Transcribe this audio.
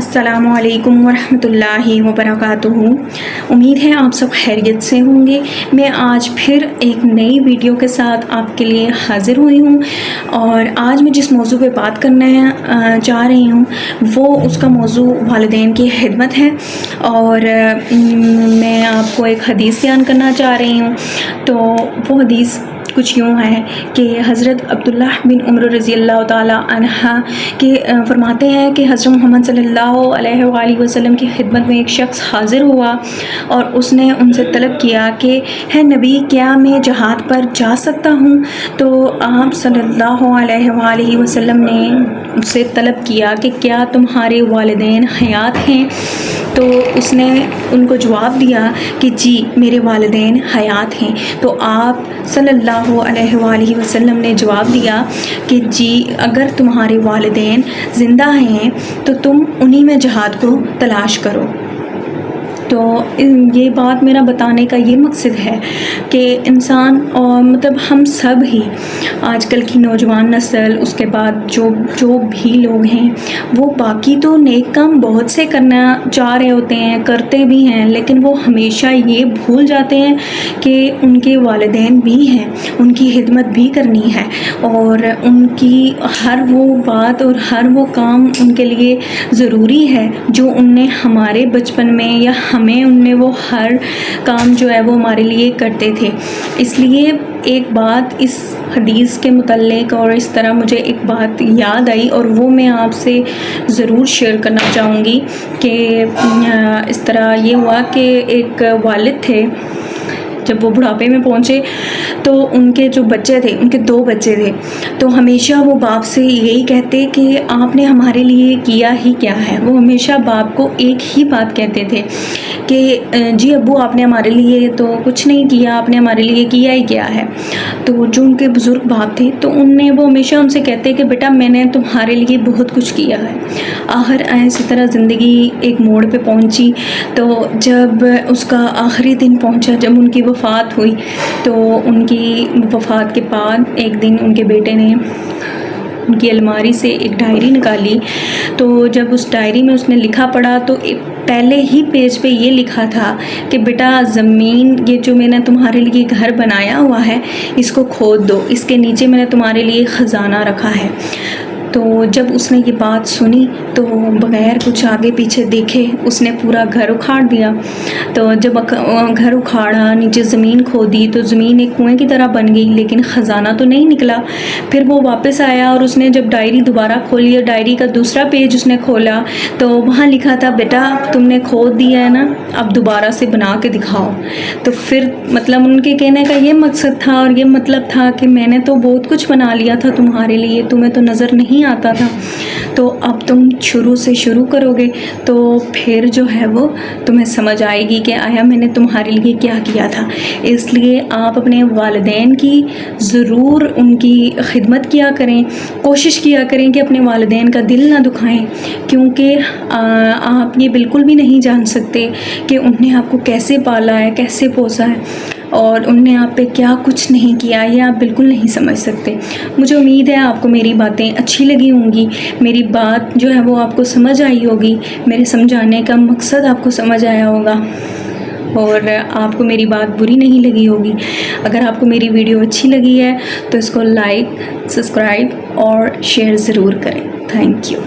السلام علیکم ورحمۃ اللہ وبرکاتہ۔ امید ہے آپ سب خیریت سے ہوں گے۔ میں آج پھر ایک نئی ویڈیو کے ساتھ آپ کے لیے حاضر ہوئی ہوں، اور آج میں جس موضوع پہ بات کرنا چاہ رہی ہوں وہ اس کا موضوع والدین کی خدمت ہے، اور میں آپ کو ایک حدیث بیان کرنا چاہ رہی ہوں۔ تو وہ حدیث کچھ یوں ہے کہ حضرت عبداللہ بن عمر رضی اللہ تعالیٰ عنہ کہ فرماتے ہیں کہ حضرت محمد صلی اللہ علیہ وآلہ وسلم کی خدمت میں ایک شخص حاضر ہوا اور اس نے ان سے طلب کیا کہ ہے نبی، کیا میں جہاد پر جا سکتا ہوں؟ تو آپ صلی اللہ علیہ وآلہ وسلم نے اس سے طلب کیا کہ کیا تمہارے والدین حیات ہیں؟ تو اس نے ان کو جواب دیا کہ جی، میرے والدین حیات ہیں۔ تو آپ صلی اللہ علیہ وآلہ وسلم نے جواب دیا کہ جی، اگر تمہارے والدین زندہ ہیں تو تم انہی میں جہاد کو تلاش کرو۔ تو یہ بات میرا بتانے کا یہ مقصد ہے کہ انسان اور مطلب ہم سب ہی، آج کل کی نوجوان نسل، اس کے بعد جو بھی لوگ ہیں، وہ باقی تو نیک کام بہت سے کرنا چاہ رہے ہوتے ہیں، کرتے بھی ہیں، لیکن وہ ہمیشہ یہ بھول جاتے ہیں کہ ان کے والدین بھی ہیں، ان کی خدمت بھی کرنی ہے، اور ان کی ہر وہ بات اور ہر وہ کام ان کے لیے ضروری ہے جو ان نے ہمارے بچپن میں یا ہمیں ان نے وہ ہر کام جو ہے وہ ہمارے لیے کرتے تھے۔ اس لیے ایک بات اس حدیث کے متعلق اور اس طرح مجھے ایک بات یاد آئی، اور وہ میں آپ سے ضرور شیئر کرنا چاہوں گی کہ اس طرح یہ ہوا کہ ایک والد تھے، جب وہ بڑھاپے میں پہنچے تو ان کے جو بچے تھے، ان کے 2 بچے تھے، تو ہمیشہ وہ باپ سے یہی کہتے کہ آپ نے ہمارے لیے کیا ہی کیا ہے۔ وہ ہمیشہ باپ کو ایک ہی بات کہتے تھے کہ جی ابو، آپ نے ہمارے لیے تو کچھ نہیں کیا، آپ نے ہمارے لیے کیا ہی کیا ہے۔ تو جو ان کے بزرگ باپ تھے تو وہ ہمیشہ ان سے کہتے کہ بیٹا، میں نے تمہارے لیے بہت کچھ کیا ہے۔ آخر اسی طرح زندگی ایک موڑ پہ پہنچی، تو جب اس کا آخری دن پہنچا، جب ان کی وفات ہوئی، تو ان کی وفات کے بعد ایک دن ان کے بیٹے نے ان کی الماری سے ایک ڈائری نکالی، تو جب اس ڈائری میں اس نے لکھا پڑھا تو پہلے ہی پیج پہ یہ لکھا تھا کہ بیٹا، زمین، یہ جو میں نے تمہارے لیے گھر بنایا ہوا ہے، اس کو کھود دو، اس کے نیچے میں نے تمہارے لیے خزانہ رکھا ہے۔ تو جب اس نے یہ بات سنی تو بغیر کچھ آگے پیچھے دیکھے اس نے پورا گھر اکھاڑ دیا۔ تو جب گھر اکھاڑا، نیچے زمین کھودی تو زمین ایک کنویں کی طرح بن گئی، لیکن خزانہ تو نہیں نکلا۔ پھر وہ واپس آیا اور اس نے جب ڈائری دوبارہ کھولی اور ڈائری کا دوسرا پیج اس نے کھولا تو وہاں لکھا تھا، بیٹا تم نے کھود دیا ہے نا، اب دوبارہ سے بنا کے دکھاؤ۔ تو پھر مطلب ان کے کہنے کا یہ مقصد تھا اور یہ مطلب تھا کہ میں نے تو بہت کچھ بنا لیا تھا تمہارے لیے، تمہیں تو نظر نہیں آتا تھا، تو اب تم شروع سے شروع کرو گے تو پھر جو ہے وہ تمہیں سمجھ آئے گی کہ آیا میں نے تمہارے لیے کیا کیا تھا۔ اس لیے آپ اپنے والدین کی ضرور ان کی خدمت کیا کریں، کوشش کیا کریں کہ اپنے والدین کا دل نہ دکھائیں، کیونکہ آپ یہ بالکل بھی نہیں جان سکتے کہ انہوں نے آپ کو کیسے پالا ہے، کیسے پوسا ہے، اور ان نے آپ پہ کیا کچھ نہیں کیا، یہ آپ بالکل نہیں سمجھ سکتے۔ مجھے امید ہے آپ کو میری باتیں اچھی لگی ہوں گی، میری بات جو ہے وہ آپ کو سمجھ آئی ہوگی، میرے سمجھانے کا مقصد آپ کو سمجھ آیا ہوگا، اور آپ کو میری بات بری نہیں لگی ہوگی۔ اگر آپ کو میری ویڈیو اچھی لگی ہے تو اس کو لائک، سبسکرائب اور شیئر ضرور کریں۔ Thank you.